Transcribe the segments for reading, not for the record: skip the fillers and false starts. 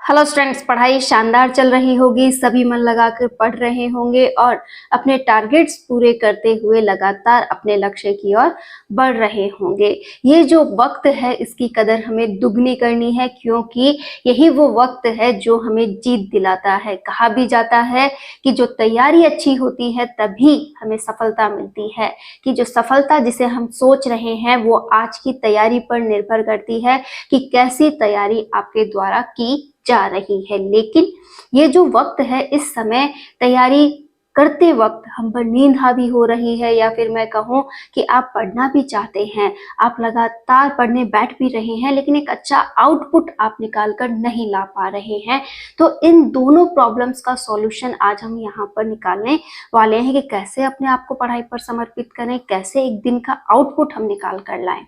Hello students, पढ़ाई शानदार चल रही होगी। सभी मन लगाकर पढ़ रहे होंगे और अपने टारगेट्स पूरे करते हुए लगातार अपने लक्ष्य की ओर बढ़ रहे होंगे। ये जो वक्त है इसकी कदर हमें दुगनी करनी है, क्योंकि यही वो वक्त है जो हमें जीत दिलाता है। कहा भी जाता है कि जो तैयारी अच्छी होती है तभी हमें सफलता मिलती है, कि जो सफलता जिसे हम सोच रहे हैं वो आज की तैयारी पर निर्भर करती है कि कैसी तैयारी आपके द्वारा की जा रही है। लेकिन ये जो वक्त है, इस समय तैयारी करते वक्त हम पर नींद हावी हो रही है, या फिर मैं कहूँ कि आप पढ़ना भी चाहते हैं, आप लगातार पढ़ने बैठ भी रहे हैं, लेकिन एक अच्छा आउटपुट आप निकाल कर नहीं ला पा रहे हैं। तो इन दोनों प्रॉब्लम्स का सॉल्यूशन आज हम यहाँ पर निकालने वाले हैं कि कैसे अपने आप को पढ़ाई पर समर्पित करें, कैसे एक दिन का आउटपुट हम निकाल कर लाएं।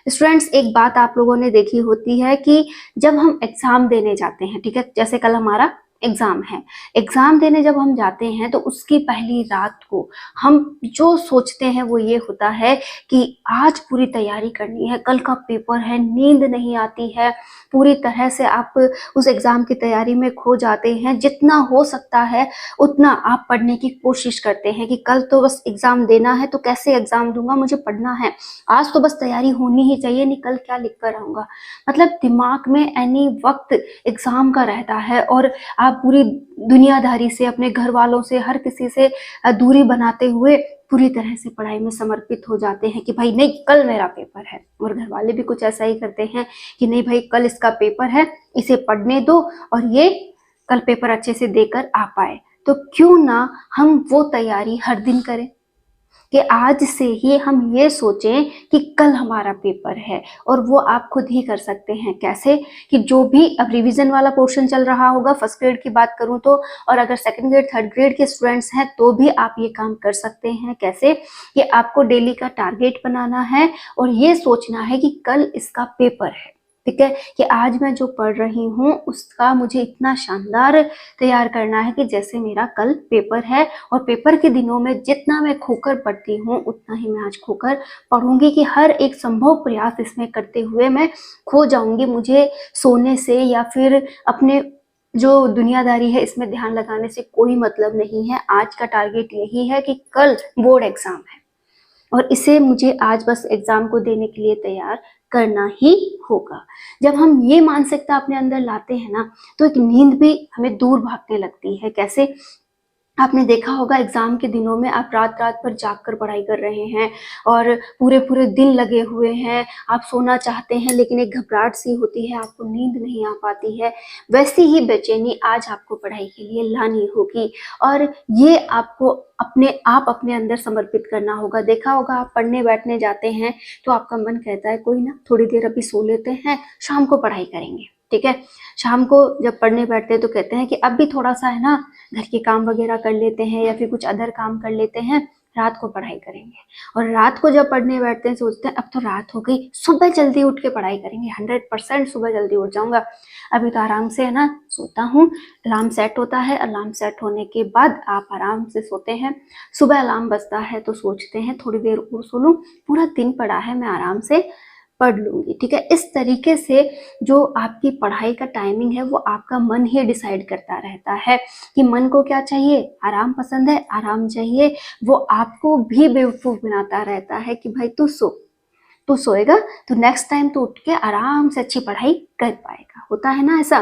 स्टूडेंट्स, एक बात आप लोगों ने देखी होती है कि जब हम एग्जाम देने जाते हैं, ठीक है, जैसे कल हमारा एग्जाम है, एग्जाम देने जब हम जाते हैं तो उसकी पहली रात को हम जो सोचते हैं वो ये होता है कि आज पूरी तैयारी करनी है, कल का पेपर है, नींद नहीं आती है, पूरी तरह से आप उस एग्जाम की तैयारी में खो जाते हैं। जितना हो सकता है उतना आप पढ़ने की कोशिश करते हैं कि कल तो बस एग्जाम देना है, तो कैसे एग्जाम दूंगा, मुझे पढ़ना है, आज तो बस तैयारी होनी ही चाहिए, नहीं कल क्या लिख कर आऊंगा। मतलब दिमाग में एनी वक्त एग्जाम का रहता है और आप पूरी दुनियादारी से, अपने घर वालों से, हर किसी से दूरी बनाते हुए पूरी तरह से पढ़ाई में समर्पित हो जाते हैं कि भाई नहीं, कल मेरा पेपर है। और घर वाले भी कुछ ऐसा ही करते हैं कि नहीं भाई, कल इसका पेपर है, इसे पढ़ने दो और ये कल पेपर अच्छे से देकर आ पाए। तो क्यों ना हम वो तैयारी हर दिन करें कि आज से ही हम ये सोचें कि कल हमारा पेपर है। और वो आप खुद ही कर सकते हैं। कैसे? कि जो भी अब रिवीजन वाला पोर्शन चल रहा होगा, फर्स्ट ग्रेड की बात करूं तो, और अगर सेकंड ग्रेड थर्ड ग्रेड के स्टूडेंट्स हैं तो भी आप ये काम कर सकते हैं। कैसे? कि आपको डेली का टारगेट बनाना है और ये सोचना है कि कल इसका पेपर है, ठीक है, कि आज मैं जो पढ़ रही हूँ उसका मुझे इतना शानदार तैयार करना है कि जैसे मेरा कल पेपर है। और पेपर के दिनों में जितना मैं खोकर पढ़ती हूँ उतना ही मैं आज खोकर पढ़ूंगी, कि हर एक संभव प्रयास इसमें करते हुए मैं खो जाऊंगी। मुझे सोने से या फिर अपने जो दुनियादारी है इसमें ध्यान लगाने से कोई मतलब नहीं है। आज का टारगेट यही है कि कल बोर्ड एग्जाम है और इसे मुझे आज बस एग्जाम को देने के लिए तैयार करना ही होगा। जब हम ये मानसिकता अपने अंदर लाते हैं ना, तो एक नींद भी हमें दूर भागने लगती है। कैसे? आपने देखा होगा एग्जाम के दिनों में आप रात रात भर जाग कर पढ़ाई कर रहे हैं और पूरे पूरे दिन लगे हुए हैं, आप सोना चाहते हैं लेकिन एक घबराहट सी होती है, आपको नींद नहीं आ पाती है। वैसी ही बेचैनी आज आपको पढ़ाई के लिए लानी होगी और ये आपको अपने अंदर समर्पित करना होगा। देखा होगा आप पढ़ने बैठने जाते हैं तो आपका मन कहता है कोई ना, थोड़ी देर अभी सो लेते हैं, शाम को पढ़ाई करेंगे, ठीक है। शाम को जब पढ़ने बैठते हैं तो कहते हैं कि अब भी थोड़ा सा है ना, घर के काम वगैरह कर लेते हैं या फिर कुछ अदर काम कर लेते हैं, रात को पढ़ाई करेंगे। और रात को जब पढ़ने बैठते हैं सोचते हैं अब तो रात हो गई, सुबह जल्दी उठ के पढ़ाई करेंगे, 100% सुबह जल्दी उठ जाऊंगा, अभी तो आराम से है ना सोता हूँ। अलार्म सेट होता है, अलार्म सेट होने के बाद आप आराम से सोते हैं। सुबह अलार्म बजता है तो सोचते हैं थोड़ी देर और सो लूँ, पूरा दिन पड़ा है, मैं आराम से पढ़ लूंगी, ठीक है। इस तरीके से जो आपकी पढ़ाई का टाइमिंग है वो आपका मन ही डिसाइड करता रहता है कि मन को क्या चाहिए, आराम पसंद है, आराम चाहिए। वो आपको भी बेवकूफ बनाता रहता है कि भाई तू सो, तू सोएगा तो नेक्स्ट टाइम तू उठ के आराम से अच्छी पढ़ाई कर पाएगा। होता है ना ऐसा?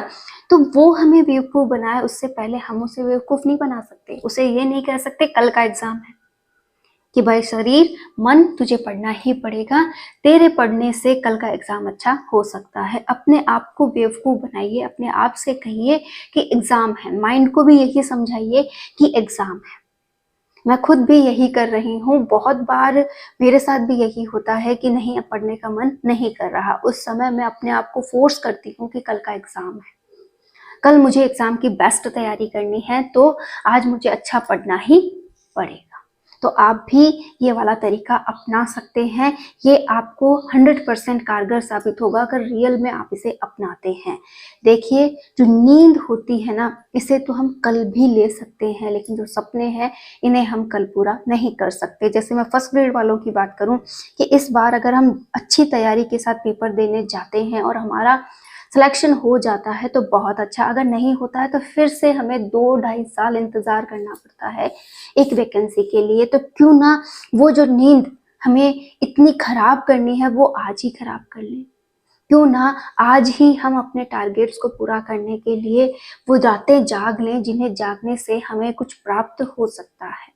तो वो हमें बेवकूफ बनाए, उससे पहले हम उसे बेवकूफ नहीं बना सकते। उसे ये नहीं कह सकते कल का एग्जाम है कि भाई शरीर मन तुझे पढ़ना ही पड़ेगा, तेरे पढ़ने से कल का एग्जाम अच्छा हो सकता है। अपने आप को बेवकूफ बनाइए, अपने आप से कहिए कि एग्जाम है, माइंड को भी यही समझाइए कि एग्जाम है। मैं खुद भी यही कर रही हूँ, बहुत बार मेरे साथ भी यही होता है कि नहीं अब पढ़ने का मन नहीं कर रहा, उस समय मैं अपने आप को फोर्स करती हूँ कि कल का एग्जाम है, कल मुझे एग्जाम की बेस्ट तैयारी करनी है, तो आज मुझे अच्छा पढ़ना ही पड़ेगा। तो आप भी ये वाला तरीका अपना सकते हैं। ये आपको 100% कारगर साबित होगा अगर रियल में आप इसे अपनाते हैं। देखिए, जो नींद होती है ना, इसे तो हम कल भी ले सकते हैं, लेकिन जो सपने हैं इन्हें हम कल पूरा नहीं कर सकते। जैसे मैं फर्स्ट ग्रेड वालों की बात करूं कि इस बार अगर हम अच्छी तैयारी के साथ पेपर देने जाते हैं और हमारा सिलेक्शन हो जाता है तो बहुत अच्छा, अगर नहीं होता है तो फिर से हमें 2-2.5 साल इंतजार करना पड़ता है एक वैकेंसी के लिए। तो क्यों ना वो जो नींद हमें इतनी खराब करनी है वो आज ही खराब कर लें। क्यों ना आज ही हम अपने टारगेट्स को पूरा करने के लिए वो रातें जाग लें जिन्हें जागने से हमें कुछ प्राप्त हो सकता है।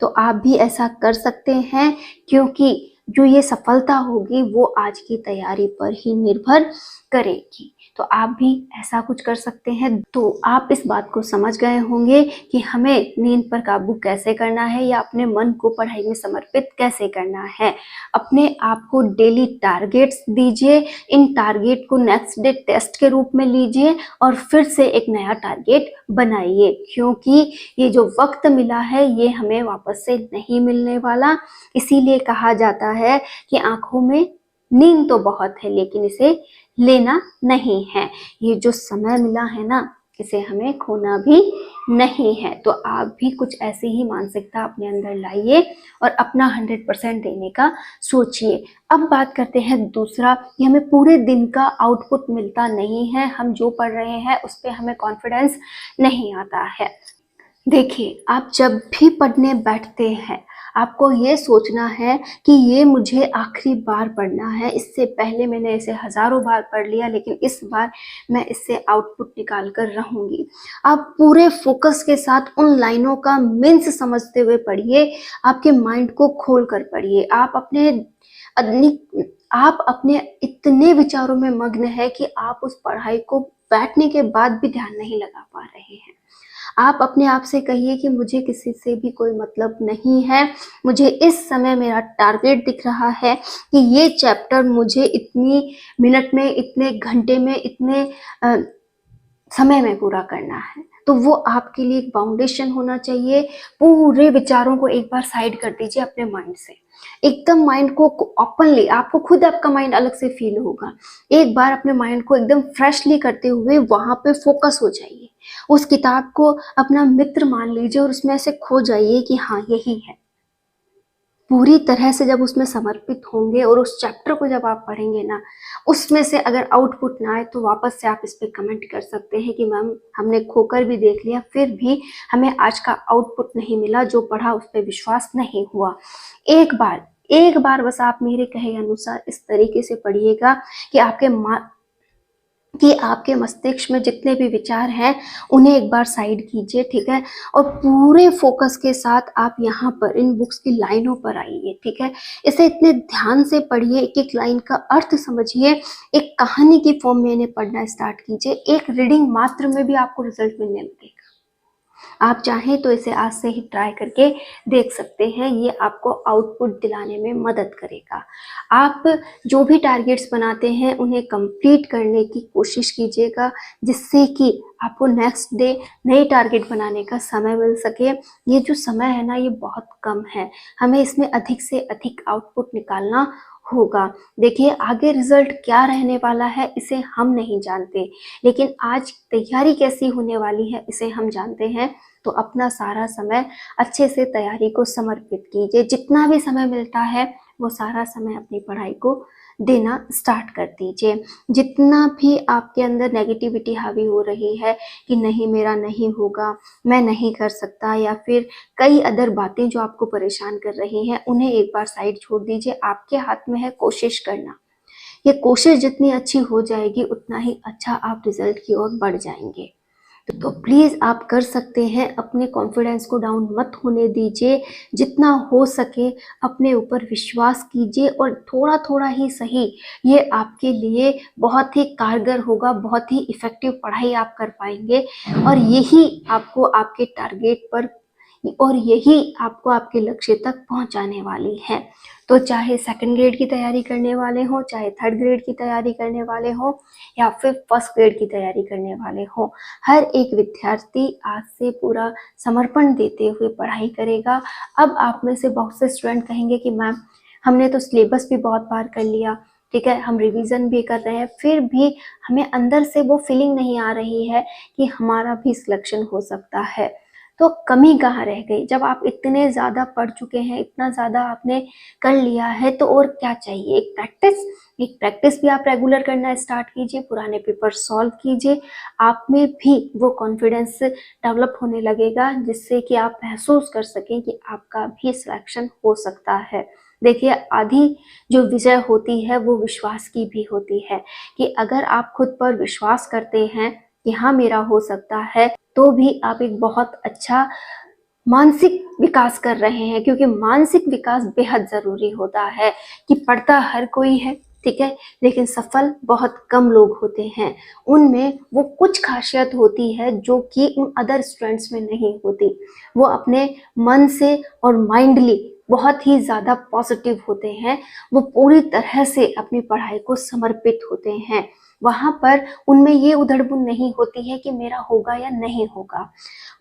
तो आप भी ऐसा कर सकते हैं, क्योंकि जो ये सफलता होगी वो आज की तैयारी पर ही निर्भर करेगी। तो आप भी ऐसा कुछ कर सकते हैं। तो आप इस बात को समझ गए होंगे कि हमें नींद पर काबू कैसे करना है या अपने मन को पढ़ाई में समर्पित कैसे करना है। अपने आप को डेली टारगेट्स दीजिए, इन टारगेट को नेक्स्ट डे टेस्ट के रूप में लीजिए और फिर से एक नया टारगेट बनाइए, क्योंकि ये जो वक्त मिला है ये हमें वापस से नहीं मिलने वाला। इसीलिए कहा जाता है कि आंखों में नींद तो बहुत है लेकिन इसे लेना नहीं है। ये जो समय मिला है ना, इसे हमें खोना भी नहीं है। तो आप भी कुछ ऐसी ही मानसिकता अपने अंदर लाइए और अपना 100% देने का सोचिए। अब बात करते हैं दूसरा, कि हमें पूरे दिन का आउटपुट मिलता नहीं है, हम जो पढ़ रहे हैं उस पर हमें कॉन्फिडेंस नहीं आता है। देखिए, आप जब भी पढ़ने बैठते हैं आपको ये सोचना है कि ये मुझे आखिरी बार पढ़ना है। इससे पहले मैंने इसे हजारों बार पढ़ लिया लेकिन इस बार मैं इससे आउटपुट निकाल कर रहूंगी। आप पूरे फोकस के साथ उन लाइनों का मीन्स समझते हुए पढ़िए, आपके माइंड को खोल कर पढ़िए। आप अपने इतने विचारों में मग्न है कि आप उस पढ़ाई को बैठने के बाद भी ध्यान नहीं लगा पा रहे हैं। आप अपने आप से कहिए कि मुझे किसी से भी कोई मतलब नहीं है, मुझे इस समय मेरा टारगेट दिख रहा है कि ये चैप्टर मुझे इतनी मिनट में, इतने घंटे में, इतने समय में पूरा करना है। तो वो आपके लिए एक फाउंडेशन होना चाहिए। पूरे विचारों को एक बार साइड कर दीजिए अपने माइंड से, एकदम माइंड को ओपनली, आपको खुद आपका माइंड अलग से फील होगा। एक बार अपने माइंड को एकदम फ्रेशली करते हुए वहां पे फोकस हो जाइए, उस किताब को अपना मित्र मान लीजिए और उसमें ऐसे खो जाइए कि हाँ यही है। पूरी तरह से जब उसमें समर्पित होंगे और उस चैप्टर को जब आप पढ़ेंगे ना, उसमें से अगर आउटपुट ना आए तो वापस से आप इस पर कमेंट कर सकते हैं कि मैम हमने खोकर भी देख लिया फिर भी हमें आज का आउटपुट नहीं मिला, जो पढ़ा उस पर विश्वास नहीं हुआ। एक बार बस आप मेरे कहे अनुसार इस तरीके से पढ़िएगा कि आपके मस्तिष्क में जितने भी विचार हैं उन्हें एक बार साइड कीजिए, ठीक है, और पूरे फोकस के साथ आप यहाँ पर इन बुक्स की लाइनों पर आइए, ठीक है। इसे इतने ध्यान से पढ़िए, एक एक लाइन का अर्थ समझिए, एक कहानी की फॉर्म में इन्हें पढ़ना स्टार्ट कीजिए। एक रीडिंग मात्र में भी आपको रिजल्ट मिलने लगेगा। आप चाहें तो इसे आज से ही ट्राई करके देख सकते हैं, ये आपको आउटपुट दिलाने में मदद करेगा। आप जो भी टारगेट्स बनाते हैं उन्हें कंप्लीट करने की कोशिश कीजिएगा, जिससे कि आपको नेक्स्ट डे नए टारगेट बनाने का समय मिल सके। ये जो समय है ना, ये बहुत कम है, हमें इसमें अधिक से अधिक आउटपुट निकालना होगा। देखिए, आगे रिजल्ट क्या रहने वाला है इसे हम नहीं जानते, लेकिन आज तैयारी कैसी होने वाली है इसे हम जानते हैं। तो अपना सारा समय अच्छे से तैयारी को समर्पित कीजिए। जितना भी समय मिलता है वो सारा समय अपनी पढ़ाई को देना स्टार्ट कर दीजिए। जितना भी आपके अंदर नेगेटिविटी हावी हो रही है कि नहीं मेरा नहीं होगा, मैं नहीं कर सकता, या फिर कई अदर बातें जो आपको परेशान कर रही हैं, उन्हें एक बार साइड छोड़ दीजिए। आपके हाथ में है कोशिश करना। ये कोशिश जितनी अच्छी हो जाएगी उतना ही अच्छा आप रिजल्ट की ओर बढ़ जाएंगे। तो प्लीज़ आप कर सकते हैं, अपने कॉन्फिडेंस को डाउन मत होने दीजिए। जितना हो सके अपने ऊपर विश्वास कीजिए और थोड़ा थोड़ा ही सही ये आपके लिए बहुत ही कारगर होगा, बहुत ही इफ़ेक्टिव पढ़ाई आप कर पाएंगे और यही आपको आपके टारगेट पर और यही आपको आपके लक्ष्य तक पहुंचाने वाली है। तो चाहे सेकंड ग्रेड की तैयारी करने वाले हो, चाहे थर्ड ग्रेड की तैयारी करने वाले हो या फिर फर्स्ट ग्रेड की तैयारी करने वाले हो, हर एक विद्यार्थी आज से पूरा समर्पण देते हुए पढ़ाई करेगा। अब आप में से बहुत से स्टूडेंट कहेंगे कि मैम हमने तो सिलेबस भी बहुत बार कर लिया, ठीक है, हम रिवीजन भी कर रहे हैं, फिर भी हमें अंदर से वो फीलिंग नहीं आ रही है कि हमारा भी सिलेक्शन हो सकता है। तो कमी कहाँ रह गई? जब आप इतने ज़्यादा पढ़ चुके हैं, इतना ज़्यादा आपने कर लिया है, तो और क्या चाहिए? एक प्रैक्टिस भी आप रेगुलर करना स्टार्ट कीजिए, पुराने पेपर सॉल्व कीजिए। आप में भी वो कॉन्फिडेंस डेवलप होने लगेगा, जिससे कि आप महसूस कर सकें कि आपका भी सिलेक्शन हो सकता है। देखिए, आधी जो विजय होती है वो विश्वास की भी होती है, कि अगर आप खुद पर विश्वास करते हैं कि हाँ मेरा हो सकता है, तो भी आप एक बहुत अच्छा मानसिक विकास कर रहे हैं, क्योंकि मानसिक विकास बेहद जरूरी होता है। कि पढ़ता हर कोई है, ठीक है, लेकिन सफल बहुत कम लोग होते हैं। उनमें वो कुछ खासियत होती है जो कि उन अदर स्टूडेंट्स में नहीं होती। वो अपने मन से और माइंडली बहुत ही ज़्यादा पॉजिटिव होते हैं। वो पूरी तरह से अपनी पढ़ाई को समर्पित होते हैं। वहाँ पर उनमें ये उधड़बुन नहीं होती है कि मेरा होगा या नहीं होगा।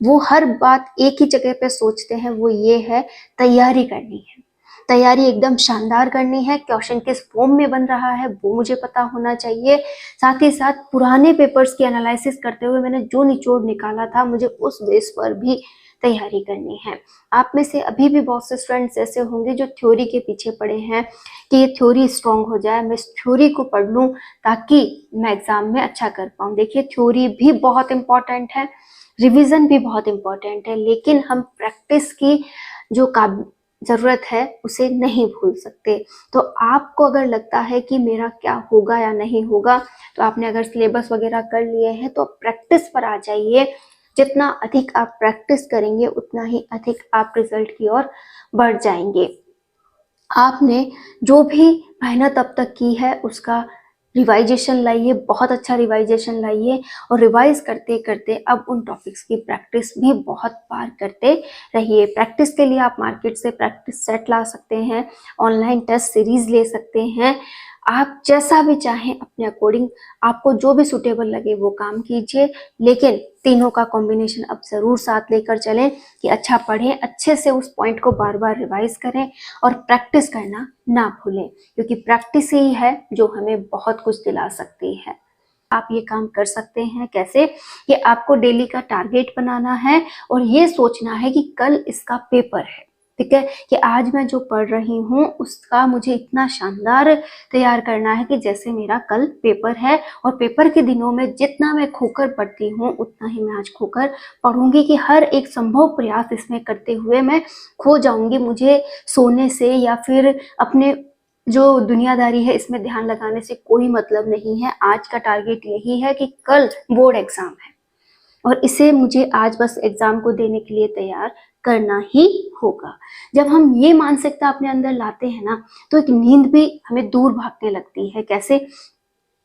वो हर बात एक ही जगह पे सोचते हैं, वो ये है तैयारी करनी है, तैयारी एकदम शानदार करनी है। क्वेश्चन किस फॉर्म में बन रहा है वो मुझे पता होना चाहिए। साथ ही साथ पुराने पेपर्स की एनालिसिस करते हुए मैंने जो निचोड़ निकाला था, मुझे उस बेस पर भी तैयारी करनी है। आप में से अभी भी बहुत से स्टूडेंट्स ऐसे होंगे जो थ्योरी के पीछे पड़े हैं कि ये थ्योरी स्ट्रॉन्ग हो जाए, मैं इस थ्योरी को पढ़ लूँ ताकि मैं एग्जाम में अच्छा कर पाऊँ। देखिए, थ्योरी भी बहुत इंपॉर्टेंट है, रिवीजन भी बहुत इंपॉर्टेंट है, लेकिन हम प्रैक्टिस की जो जरूरत है उसे नहीं भूल सकते। तो आपको अगर लगता है कि मेरा क्या होगा या नहीं होगा, तो आपने अगर सिलेबस वगैरह कर लिए हैं तो प्रैक्टिस पर आ जाइए। जितना अधिक आप प्रैक्टिस करेंगे उतना ही अधिक आप रिजल्ट की ओर बढ़ जाएंगे। आपने जो भी मेहनत अब तक की है उसका रिवाइजेशन लाइए, बहुत अच्छा रिवाइजेशन लाइए, और रिवाइज करते करते अब उन टॉपिक्स की प्रैक्टिस भी बहुत बार करते रहिए। प्रैक्टिस के लिए आप मार्केट से प्रैक्टिस सेट ला सकते हैं, ऑनलाइन टेस्ट सीरीज ले सकते हैं। आप जैसा भी चाहें अपने अकॉर्डिंग, आपको जो भी सुटेबल लगे वो काम कीजिए, लेकिन तीनों का कॉम्बिनेशन अब जरूर साथ लेकर चलें कि अच्छा पढ़ें, अच्छे से उस पॉइंट को बार बार रिवाइज करें और प्रैक्टिस करना ना भूलें, क्योंकि प्रैक्टिस ही है जो हमें बहुत कुछ दिला सकती है। आप ये काम कर सकते हैं कैसे? कि आपको डेली का टारगेट बनाना है और ये सोचना है कि कल इसका पेपर है, ठीक है, कि आज मैं जो पढ़ रही हूँ उसका मुझे इतना शानदार तैयार करना है कि जैसे मेरा कल पेपर है, और पेपर के दिनों में जितना मैं खोकर पढ़ती हूँ उतना ही मैं आज खोकर पढ़ूंगी, कि हर एक संभव प्रयास इसमें करते हुए मैं खो जाऊंगी। मुझे सोने से या फिर अपने जो दुनियादारी है इसमें ध्यान लगाने से कोई मतलब नहीं है। आज का टारगेट यही है कि कल बोर्ड एग्जाम है और इसे मुझे आज बस एग्जाम को देने के लिए तैयार करना ही होगा। जब हम ये मानसिकता अपने अंदर लाते हैं ना, तो एक नींद भी हमें दूर भागने लगती है। कैसे?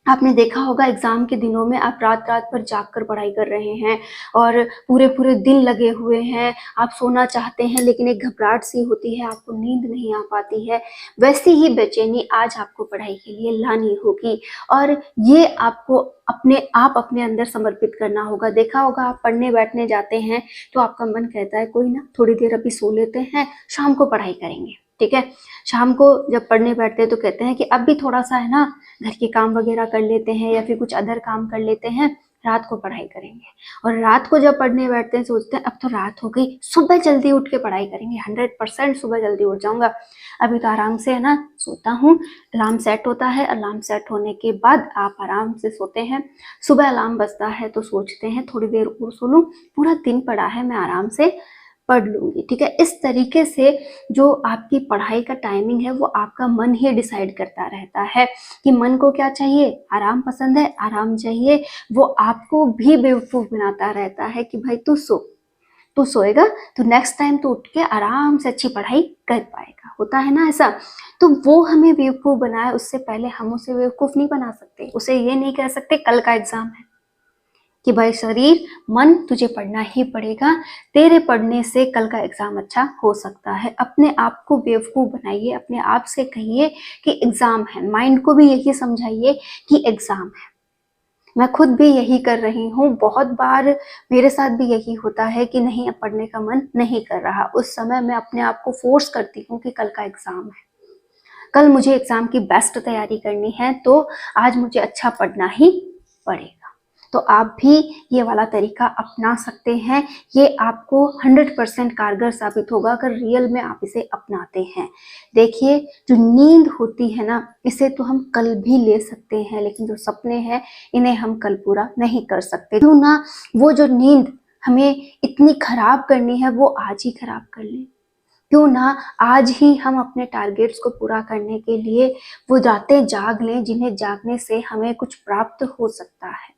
आपने देखा होगा एग्जाम के दिनों में आप रात रात भर जाग कर पढ़ाई कर रहे हैं और पूरे पूरे दिन लगे हुए हैं, आप सोना चाहते हैं लेकिन एक घबराहट सी होती है, आपको नींद नहीं आ पाती है। वैसी ही बेचैनी आज आपको पढ़ाई के लिए लानी होगी, और ये आपको अपने अंदर समर्पित करना होगा। देखा होगा आप पढ़ने बैठने जाते हैं तो आपका मन कहता है कोई ना, थोड़ी देर अभी सो लेते हैं, शाम को पढ़ाई करेंगे, ठीक है। शाम को जब पढ़ने बैठते हैं तो कहते हैं कि अब भी थोड़ा सा है ना, घर के काम वगैरह कर लेते हैं या फिर कुछ अदर काम कर लेते हैं, रात को पढ़ाई करेंगे। और रात को जब पढ़ने बैठते हैं सोचते हैं अब तो रात हो गई, सुबह जल्दी उठ के पढ़ाई करेंगे, 100% सुबह जल्दी उठ जाऊंगा, अभी तो आराम से है ना सोता हूँ। अलार्म सेट होता है, अलार्म सेट होने के बाद आप आराम से सोते हैं। सुबह अलार्म बजता है तो सोचते हैं थोड़ी देर और सो लूँ, पूरा दिन पड़ा है, मैं आराम से पढ़ लूंगी, ठीक है। इस तरीके से जो आपकी पढ़ाई का टाइमिंग है वो आपका मन ही डिसाइड करता रहता है कि मन को क्या चाहिए, आराम पसंद है, आराम चाहिए। वो आपको भी बेवकूफ बनाता रहता है कि भाई तू सोएगा तो नेक्स्ट टाइम तू उठ के आराम से अच्छी पढ़ाई कर पाएगा, होता है ना ऐसा। तो वो हमें बेवकूफ बनाए, उससे पहले हम उसे बेवकूफ नहीं बना सकते। उसे ये नहीं कह सकते कल का एग्जाम है कि भाई शरीर मन तुझे पढ़ना ही पड़ेगा, तेरे पढ़ने से कल का एग्जाम अच्छा हो सकता है। अपने आप को बेवकूफ बनाइए, अपने आप से कहिए कि एग्जाम है, माइंड को भी यही समझाइए कि एग्जाम है। मैं खुद भी यही कर रही हूँ, बहुत बार मेरे साथ भी यही होता है कि नहीं अब पढ़ने का मन नहीं कर रहा, उस समय मैं अपने आप को फोर्स करती हूँ कि कल का एग्जाम है, कल मुझे एग्जाम की बेस्ट तैयारी करनी है, तो आज मुझे अच्छा पढ़ना ही पड़ेगा। तो आप भी ये वाला तरीका अपना सकते हैं। ये आपको 100% कारगर साबित होगा अगर रियल में आप इसे अपनाते हैं। देखिए, जो नींद होती है ना, इसे तो हम कल भी ले सकते हैं, लेकिन जो सपने हैं इन्हें हम कल पूरा नहीं कर सकते। क्यों ना वो जो नींद हमें इतनी खराब करनी है वो आज ही खराब कर लें। क्यों ना आज ही हम अपने टारगेट्स को पूरा करने के लिए वो रातें जाग लें जिन्हें जागने से हमें कुछ प्राप्त हो सकता है।